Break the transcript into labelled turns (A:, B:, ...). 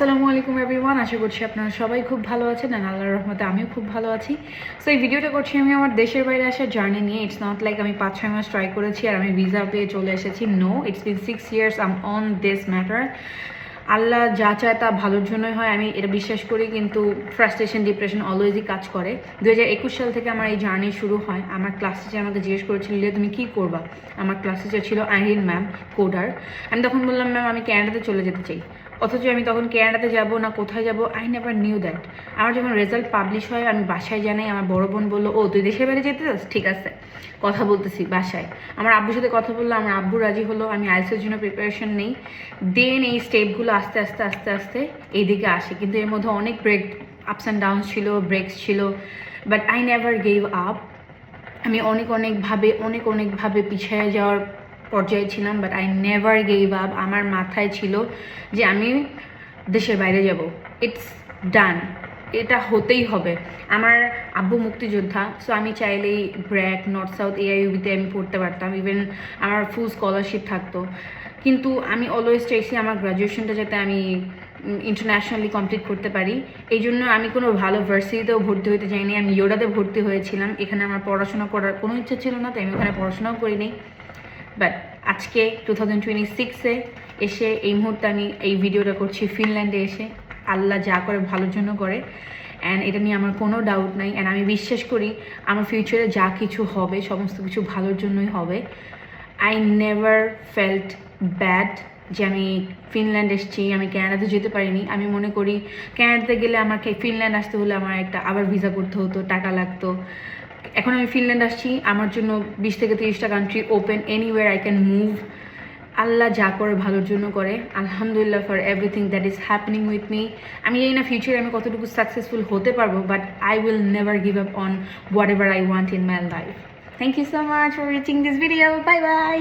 A: আসসালামু আলাইকুম এভরিওয়ান, আশা করছি আপনারা সবাই খুব ভালো আছেন আর আল্লাহর রহমতে আমিও খুব ভালো আছি। সো এই ভিডিওটা করছি আমি আমার দেশের বাইরে আসার জার্নি নিয়ে। ইটস নট লাইক আমি 5-6 মাস ট্রাই করেছি আর আমি ভিসা পেয়ে চলে এসেছি। No, it's been 6 years I'm on this matter. আল্লাহ যা চায় তা ভালোর জন্যই হয়, আমি এটা বিশ্বাস করি। কিন্তু ফ্রাস্ট্রেশন, ডিপ্রেশন অলওয়েজই কাজ করে। 2021 সাল থেকে আমার এই জার্নি শুরু হয়। আমার ক্লাস টিচার আমাকে জিজ্ঞেস করেছিল যে তুমি কী করবা। আমার ক্লাস টিচার ছিল আইরিন ম্যাম, কোডার। আমি তখন বললাম ম্যাম আমি ক্যানাডাতে চলে যেতে চাই। অথচ আমি তখন ক্যানাডাতে যাব না কোথায় যাব, আই নেভার নিউ দ্যাট। আমার যখন রেজাল্ট পাবলিশ হয় আমি বাসায় জানাই, আমার বড় বোন বললো ও তুই দেশের বাইরে যেতে চাস, ঠিক আছে কথা বলতেছি বাসায়। আমার আব্বুর সাথে কথা বললো, আমার আব্বু রাজি হলো, আমি আইএলটিএসের জন্য প্রিপারেশন নেই। দেন এই স্টেপগুলো আস্তে আস্তে আস্তে আস্তে এইদিকে আসে। কিন্তু এর মধ্যে অনেক আপস অ্যান্ড ডাউনস ছিল, ব্রেকস ছিল, but I never gave up. আমি অনেকভাবে পিছিয়ে যাওয়ার পর্যায়ে ছিলাম, but I never gave up. আমার মাথায় ছিল যে আমি দেশের বাইরে যাব, ইটস ডান, এটা হতেই হবে। আমার আব্বু মুক্তিযোদ্ধা, সো আমি চাইলেই ব্র্যাক, নর্থ সাউথ, এআইইউবিতে আমি পড়তে পারতাম, ইভেন আমার ফুল স্কলারশিপ থাকতো। কিন্তু আমি অলওয়েজ চাইছি আমার গ্র্যাজুয়েশনটা যাতে আমি ইন্টারন্যাশনালি কমপ্লিট করতে পারি। এই জন্য আমি কোনো ভালো ভার্সিটিতেও ভর্তি হতে চাইনি, আমি ইয়োডাতে ভর্তি হয়েছিলাম। এখানে আমার পড়াশোনা করার কোনো ইচ্ছা ছিল না, তাই আমি ওখানে পড়াশোনাও করিনি। বাট আজকে 2026-এ এসে এই মুহূর্তে আমি এই ভিডিওটা করছি ফিনল্যান্ডে এসে। আল্লাহ যা করে ভালোর জন্য করে, অ্যান্ড এটা নিয়ে আমার কোনো ডাউট নাই। অ্যান্ড আমি বিশ্বাস করি আমার ফিউচারে যা কিছু হবে সমস্ত কিছু ভালোর জন্যই হবে। আই নেভার ফেল্ট ব্যাড যে আমি ফিনল্যান্ড এসেছি, আমি ক্যানাডাতে যেতে পারিনি। আমি মনে করি ক্যানাডাতে গেলে আমাকে ফিনল্যান্ড আসতে হলে আমার একটা আবার ভিসা করতে হতো, টাকা লাগতো। এখন আমি ফিনল্যান্ড আসছি, আমার জন্য 20 থেকে 30টা country open, anywhere I can move. আল্লাহ যা করে ভালোর জন্য করে। আলহামদুলিল্লাহ for everything that is happening with me. আমি জানি না ফিউচারে আমি কতটুকু সাকসেসফুল হতে পারবো, but I will never give up on whatever I want in my life. Thank you so much for watching this video. Bye by.